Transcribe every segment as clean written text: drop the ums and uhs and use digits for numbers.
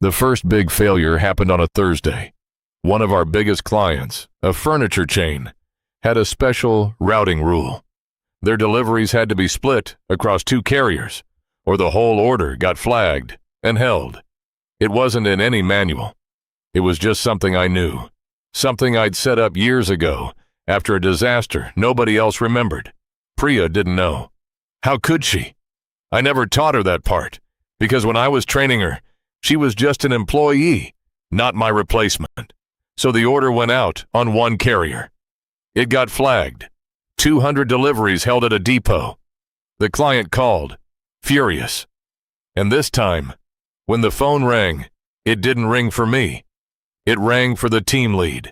The first big failure happened on a Thursday. One of our biggest clients, a furniture chain, had a special routing rule. Their deliveries had to be split across 2 carriers, or the whole order got flagged and held. It wasn't in any manual. It was just something I knew, something I'd set up years ago after a disaster nobody else remembered. Priya didn't know. How could she? I never taught her that part, because when I was training her, she was just an employee, not my replacement. So the order went out on 1 carrier. It got flagged. 200 deliveries held at a depot. The client called, furious. And this time, when the phone rang, it didn't ring for me. It rang for the team lead.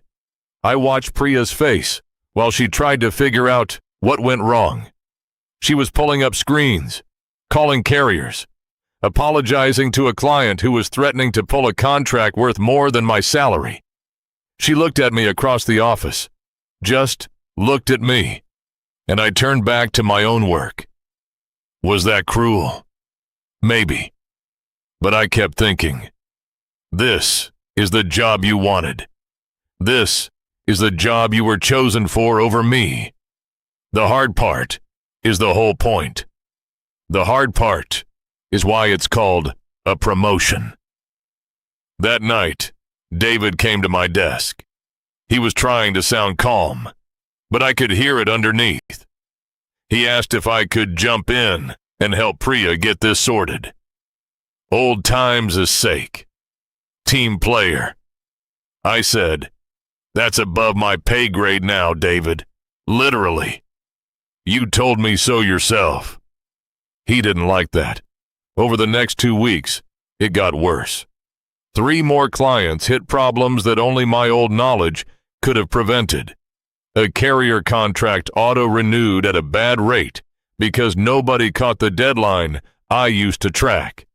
I watched Priya's face while she tried to figure out what went wrong. She was pulling up screens, calling carriers, apologizing to a client who was threatening to pull a contract worth more than my salary. She looked at me across the office, just looked at me, and I turned back to my own work. Was that cruel? Maybe. But I kept thinking, this is the job you wanted. This is the job you were chosen for over me. The hard part is the whole point. The hard part is why it's called a promotion. That night, David came to my desk. He was trying to sound calm, but I could hear it underneath. He asked if I could jump in and help Priya get this sorted. Old times' sake. Team player. I said, that's above my pay grade now, David. Literally. You told me so yourself. He didn't like that. Over the next 2 weeks, it got worse. 3 more clients hit problems that only my old knowledge could have prevented. A carrier contract auto-renewed at a bad rate because nobody caught the deadline I used to track.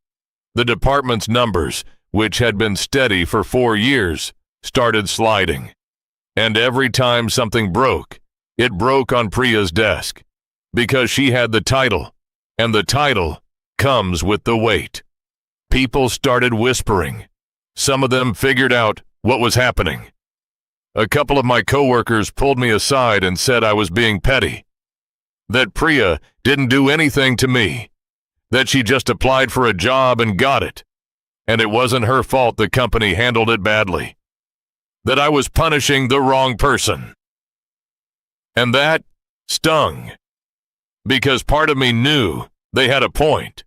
The department's numbers, which had been steady for 4 years, started sliding. And every time something broke, it broke on Priya's desk, because she had the title, and the title comes with the weight. People started whispering. Some of them figured out what was happening. A couple of my coworkers pulled me aside and said I was being petty, that Priya didn't do anything to me, that she just applied for a job and got it, and it wasn't her fault the company handled it badly, that I was punishing the wrong person. And that stung, because part of me knew they had a point.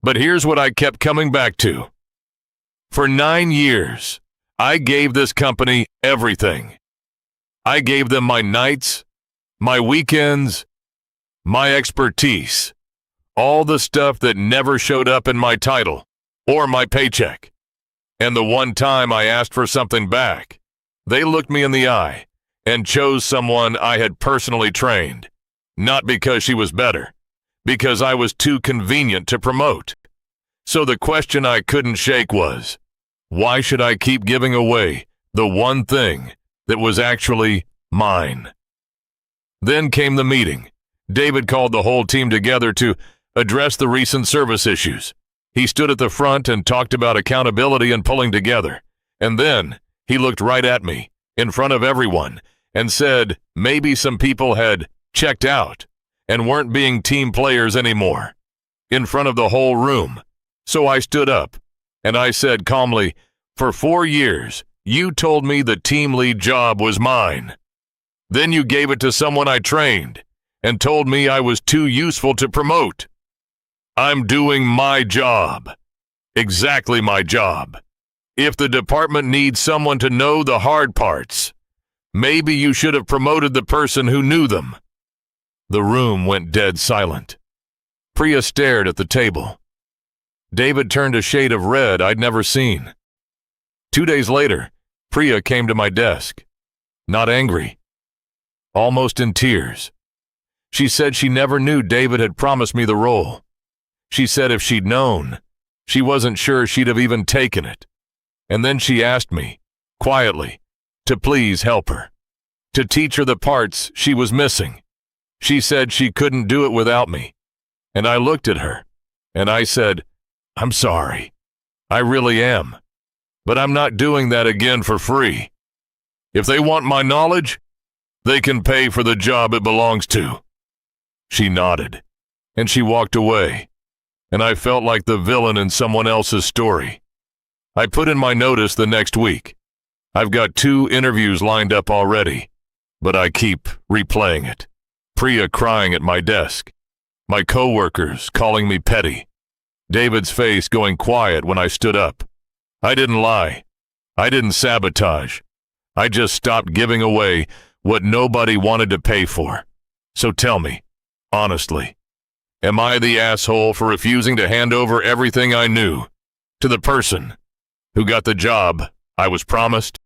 But here's what I kept coming back to. For 9 years, I gave this company everything. I gave them my nights, my weekends, my expertise, all the stuff that never showed up in my title or my paycheck. And the one time I asked for something back, they looked me in the eye and chose someone I had personally trained, not because she was better, because I was too convenient to promote. So the question I couldn't shake was, why should I keep giving away the one thing that was actually mine? Then came the meeting. David called the whole team together to address the recent service issues. He stood at the front and talked about accountability and pulling together. And then he looked right at me, in front of everyone, and said maybe some people had checked out and weren't being team players anymore, in front of the whole room. So I stood up, and I said calmly, for 4 years, you told me the team lead job was mine. Then you gave it to someone I trained, and told me I was too useful to promote. I'm doing my job. Exactly my job. If the department needs someone to know the hard parts, maybe you should have promoted the person who knew them. The room went dead silent. Priya stared at the table. David turned a shade of red I'd never seen. 2 days later, Priya came to my desk. Not angry. Almost in tears. She said she never knew David had promised me the role. She said if she'd known, she wasn't sure she'd have even taken it. And then she asked me, quietly, to please help her, to teach her the parts she was missing. She said she couldn't do it without me. And I looked at her, and I said, I'm sorry. I really am. But I'm not doing that again for free. If they want my knowledge, they can pay for the job it belongs to." She nodded, and she walked away, and I felt like the villain in someone else's story. I put in my notice the next week. I've got 2 interviews lined up already, but I keep replaying it. Priya crying at my desk, my coworkers calling me petty, David's face going quiet when I stood up. I didn't lie. I didn't sabotage. I just stopped giving away what nobody wanted to pay for. So tell me, honestly, am I the asshole for refusing to hand over everything I knew to the person who got the job I was promised?